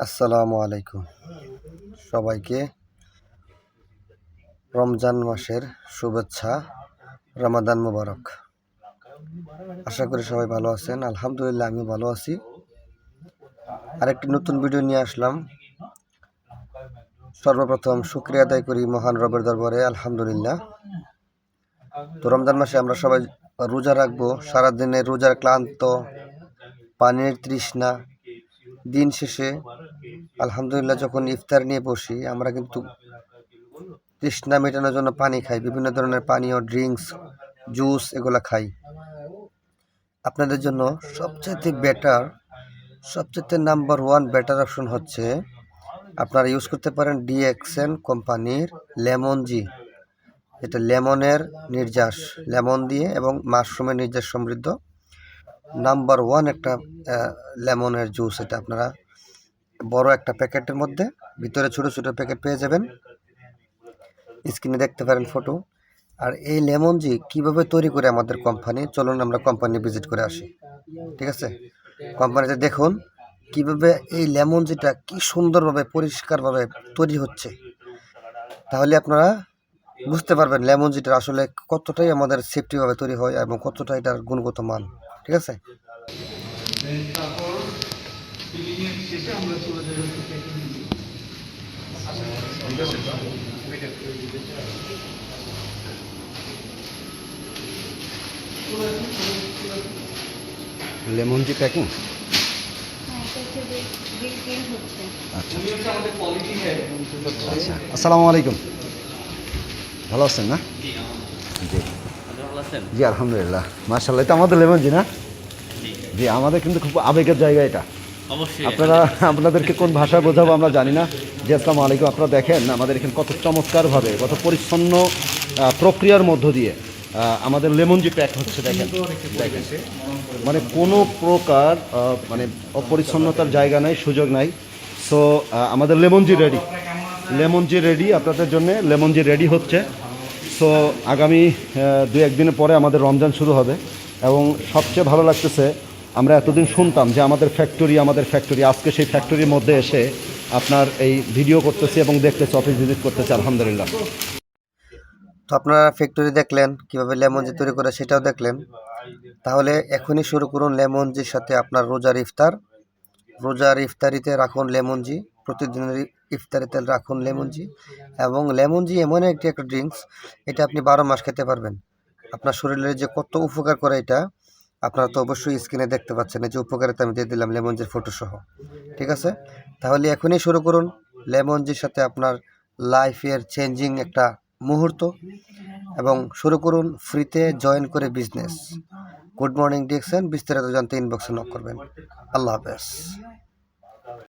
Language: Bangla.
আসসালামু আলাইকুম সবাইকে রমজান মাসের শুভেচ্ছা। রমাদান মুবারক। আশা করি সবাই ভালো আছেন। আলহামদুলিল্লাহ আমি ভালো আছি। আরেকটি নতুন ভিডিও নিয়ে আসলাম। সর্বপ্রথম শুকরিয়া আদায় করি মহান রবের দরবারে, আলহামদুলিল্লাহ। তো রমজান মাসে আমরা সবাই রোজা রাখবো। সারাদিনের রোজার ক্লান্ত, পানির তৃষ্ণা, দিন শেষে আলহামদুলিল্লাহ যখন ইফতার নিয়ে বসি, আমরা কিন্তু তৃষ্ণা মেটানোর জন্য পানি খাই, বিভিন্ন ধরনের পানীয়, ড্রিঙ্কস, জুস এগুলো খাই। আপনাদের জন্য সবচেয়ে নাম্বার ওয়ান বেটার অপশন হচ্ছে আপনারা ইউজ করতে পারেন ডিএক্সএন কোম্পানির লেমন জি। এটা লেমনের নির্যাস, লেমন দিয়ে এবং মাশরুমের নির্যাস সমৃদ্ধ নাম্বার ওয়ান একটা লেমনের জুস। এটা আপনারা বড় একটা প্যাকেটের মধ্যে, ভিতরে ছোট ছোট প্যাকেট পেয়ে যাবেন। স্ক্রিনে দেখতে পারেন ফটো। আর এই লেমন জি কীভাবে তৈরি করে আমাদের কোম্পানি, চলুন আমরা কোম্পানি ভিজিট করে আসি। ঠিক আছে, কোম্পানিতে দেখুন কিভাবে এই লেমন জিটা কি সুন্দরভাবে পরিষ্কারভাবে তৈরি হচ্ছে। তাহলে আপনারা বুঝতে পারবেন লেমন জিটা আসলে কতটাই আমাদের সেফটিভাবে তৈরি হয় এবং কতটা এটার গুণগত মান। ঠিক আছে, লেমন জি প্যাকিং। আচ্ছা আচ্ছা, আসসালামু আলাইকুম। ভালো আছেন না? জি জি আলহামদুলিল্লাহ, মাশাআল্লাহ। এটা আমাদের লেমন জি না? জি, আমাদের কিন্তু খুব আবেগের জায়গা এটা। আপনাদেরকে কোন ভাষা বোঝাবো আমরা জানি না। জি আসসালামু আলাইকুম। আপনারা দেখেন আমাদের এখানে কত চমৎকারভাবে, কত পরিচ্ছন্ন প্রক্রিয়ার মধ্য দিয়ে আমাদের লেমন জি প্যাক হচ্ছে। দেখেন মানে কোনো প্রকার মানে অপরিচ্ছন্নতার জায়গা নাই, সুযোগ নাই। সো আমাদের লেমন জি রেডি আপনাদের জন্য। লেমন জি রেডি হচ্ছে। সো আগামী 2-1 দিনের পরে আমাদের রমজান শুরু হবে। এবং সবচেয়ে ভালো লাগতেছে, আমরা এতদিন শুনতাম যে আমাদের ফ্যাক্টরি, আজকে সেই ফ্যাক্টরির মধ্যে এসে আপনার এই ভিডিও করতেছি এবং দেখতেছি, অফিস ভিজিট করতেছি, আলহামদুলিল্লাহ। তো আপনারা ফ্যাক্টরি দেখলেন, কীভাবে লেমন জি তৈরি করে সেটাও দেখলেন। তাহলে এখনই শুরু করুন লেমন জির সাথে আপনার রোজার ইফতারিতে রাখুন লেমন জি, প্রতিদিনের ইফতারিতে রাখুন লেমন জি। এবং লেমন জি এমন একটা ড্রিঙ্কস, এটা আপনি 12 মাস খেতে পারবেন। আপনার শরীরের যে কত উপকার করে এটা আপনারা তো অবশ্যই স্ক্রিনে দেখতে পাচ্ছেন। এই যে উপকারিতা আমি দিয়ে দিলাম লেমন জির ফটো সহ। ঠিক আছে, তাহলে এখনই শুরু করুন লেমন জির সাথে আপনার লাইফের চেঞ্জিং একটা মুহূর্ত, এবং শুরু করুন ফ্রিতে জয়েন করে বিজনেস। Good morning DXN. বিস্তারিত জানতে ইনবক্সে নক করবেন। আল্লাহ হাফেজ।